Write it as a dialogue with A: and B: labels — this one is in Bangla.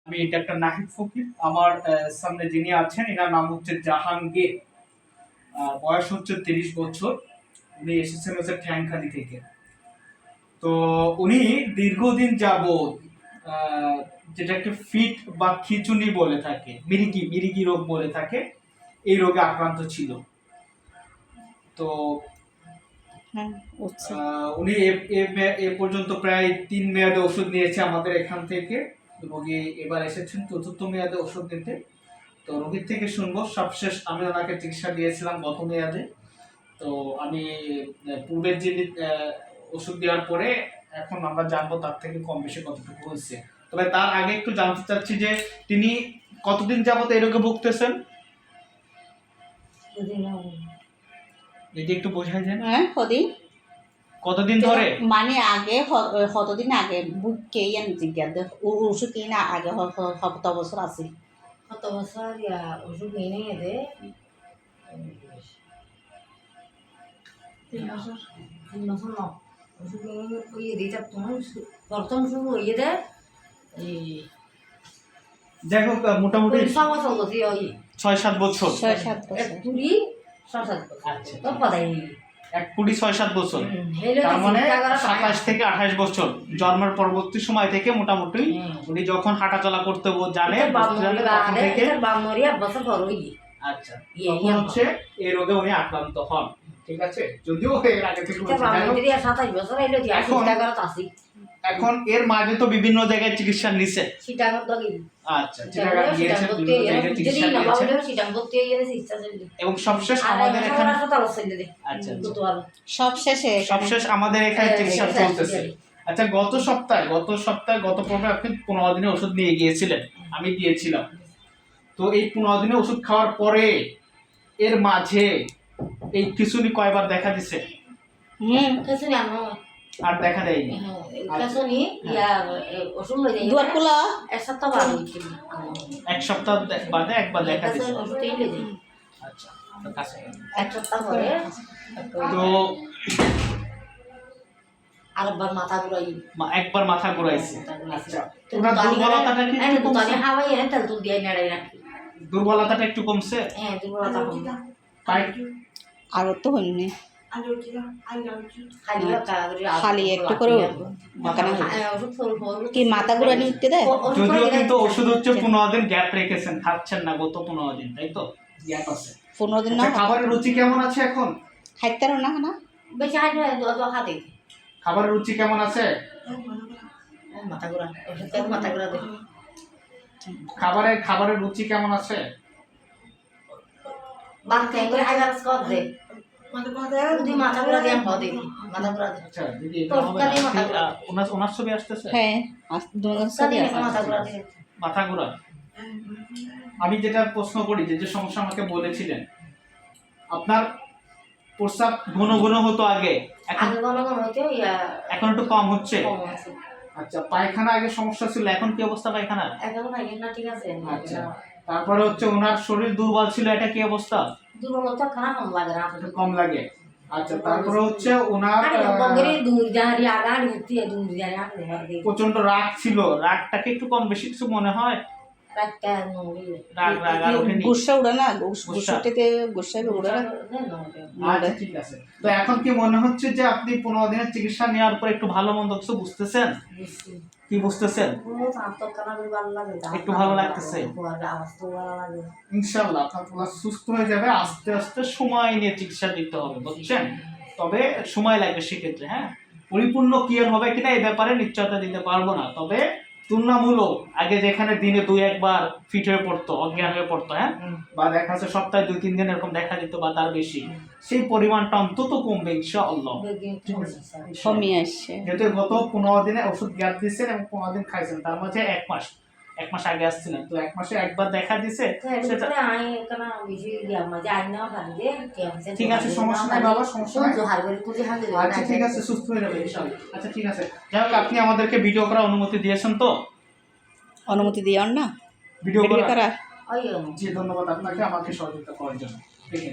A: আমি ডাক্তার নাহিদ ফকির। আমার সামনে যিনি আছেন এনার নাম হচ্ছে জাহাঙ্গীর, বয়স হচ্ছে 30 বছর। উনি এসেছেন হচ্ছে ঠ্যাংখালি থেকে। তো উনি দীর্ঘদিন যাবৎ যেটাকে ফিট বা খিচুনি বলে থাকে, মিরিগি রোগ বলে থাকে, এই রোগে আক্রান্ত ছিল। তো উনি এ পর্যন্ত প্রায় 3 মেয়াদে ওষুধ নিয়েছে আমাদের এখান থেকে। রোগী এবার এসেছেন 4th মেয়াদে ওষুধ নিতে। তো রোগীর থেকে শুনবো। সবশেষ আমি ওনাকে চিকিৎসা দিয়েছিলাম গত মেয়াদে। তো আমি পূর্বের যে ওষুধ দেওয়ার পরে এখন আমরা জানবো তার থেকে কম বেশি কতটুকু হয়েছে। তবে তার আগে একটু জানতে চাচ্ছি যে তিনি কতদিন যাবত এই রোগে ভুগতেছেন? যদি একটু বোঝাই দেন।
B: হ্যাঁ,
A: কতদিন ধরে?
B: মানে আগে কতদিন আগে বুকে ইয়ান জিজ্ঞাসা ওষুধ কিনা আগে কত বছর আছে?
C: কত বছর ওষুধ কিনে দে 3 বছর ন ওষুধ কিনে দিতে প্রথম শুরু হয়ে দে এই
A: যাই হোক মোটামুটি
C: 6 বছর গতি ওই
A: 6-7 বছর।
B: 6-7 বছর।
C: পুরি 6-7 বছর। আচ্ছা তো পদাই
A: এক কুড়ি 6-7 বছর, তার মানে 27 থেকে 28 বছর। জন্মের পরবর্তী সময় থেকে মোটামুটি উনি যখন হাঁটাচলা করতে জানে আচ্ছা তখন হচ্ছে এই রোগে উনি আক্রান্ত হন। ঠিক আছে, যদিও এর আগে থেকে এখন এর মাঝে তো বিভিন্ন জায়গায় চিকিৎসা নিছে। আচ্ছা এবং সবশেষ আমাদের এখানে সবশেষ আমাদের এখানে চিকিৎসা চলতেছে। আচ্ছা গত পর্বে আপনি 15 দিনে ওষুধ নিয়ে গিয়েছিলেন, আমি দিয়েছিলাম। তো এই 15 দিনে ওষুধ খাওয়ার পরে এর মাঝে এই খিচুনি কয়বার দেখা দিছে? আর দেখা দেয়নি। এক সপ্তাহ বাদে একবার দেখা দিছে। আচ্ছা তো একবার মাথা ঘুরাইছে। আচ্ছা ওনার দুর্বলতাটা কি দুর্বলতাটা একটু কমছে?
C: হ্যাঁ দুর্বলতা
B: আর তো হয়নি, খালি একটু করে কি মাথা ঘুরানি উঠতে দেয়।
A: যদিও কিন্তু ওষুধ হচ্ছে 15 দিন গ্যাপ রেখেছেন, খাচ্ছেন না গত 15 দিন, তাই তো? গ্যাপ আছে
B: 15 দিন না।
A: খাবারের রুচি কেমন আছে এখন?
B: খাইতে না না
C: বেশি খাতে
A: খাবারের রুচি কেমন আছে?
C: মাথা ঘুরা মাথা ঘুরা দে।
A: খাবারের রুচি কেমন আছে?
C: বাচ্চা করে হাইরাস কর দে মাথা ঘুরা দিয়ে দে মাথা ঘুরা দে।
A: আচ্ছা দিদি ওনার ছবি আসতেছে?
B: হ্যাঁ
A: মাথা ঘুরা। আমি যেটা প্রশ্ন করি যে সমস্যা আমাকে বলেছিলেন, আপনার প্রস্রাব ঘন ঘন হতো আগে, এখন এখন একটু কম হচ্ছে। আচ্ছা পায়খানা আগে সমস্যা ছিল, এখন কি অবস্থা পায়খানার?
C: এখন পায়খানা ঠিক আছে।
A: আচ্ছা তারপরে হচ্ছে ওনার শরীর দুর্বল ছিল, এটা কি অবস্থা?
C: দুর্বলতা খানা কম লাগে না,
A: কম লাগে। আচ্ছা তারপরে হচ্ছে ওনার প্রচন্ড রাগ ছিল, রাগটাকে একটু কম বেশি কিছু মনে হয়?
B: গুসা উড়ে না, গুসাতে উড়ে না।
A: আচ্ছা ঠিক আছে। তো এখন কি মনে হচ্ছে যে আপনি 15 দিনের চিকিৎসা নেওয়ার পর একটু ভালো মন্দ কিছু বুঝতেছেন? কি বুঝতেছেন? একটু ভালো লাগতেছে। ইনশাআল্লাহ আপনার সুস্থ হয়ে যাবে। আস্তে আস্তে সময় নিয়ে চিকিৎসা দিতে হবে, বুঝছেন? তবে সময় লাগবে সেক্ষেত্রে। হ্যাঁ, পরিপূর্ণ ক্লিয়ার হবে কিনা এই ব্যাপারে নিশ্চয়তা দিতে পারবো না। তবে তুলনামূলক আগে যেখানে দিনে 2-1 বার ফিট হয়ে পড়তো, অজ্ঞান হয়ে পড়তো, হ্যাঁ, বা দেখা যাচ্ছে সপ্তাহে 2-3 দিন এরকম দেখা দিত বা তার বেশি, সেই পরিমাণটা অন্তত কমবে ইনশাআল্লাহ।
B: কমে আসছে।
A: যেহেতু গত 15 দিনে ওষুধ গ্যাপ দিচ্ছেন এবং 15 দিন খাইছেন, তার মাঝে 1 মাস আগে আসছিলেন, তো 1 মাসে একবার দেখা দিছে। ঠিক আছে, সমস্যা নাই বাবা, সমস্যা নাই। আচ্ছা ঠিক আছে, সুস্থ হয়ে যাবে ইনশাআল্লাহ। আচ্ছা ঠিক আছে, যাই হোক আপনি আমাদেরকে ভিডিও করার অনুমতি দিয়েছেন তো?
B: অনুমতি দিও না
A: ভিডিও করার? জি ধন্যবাদ আপনাকে আমাকে সহযোগিতা করার জন্য।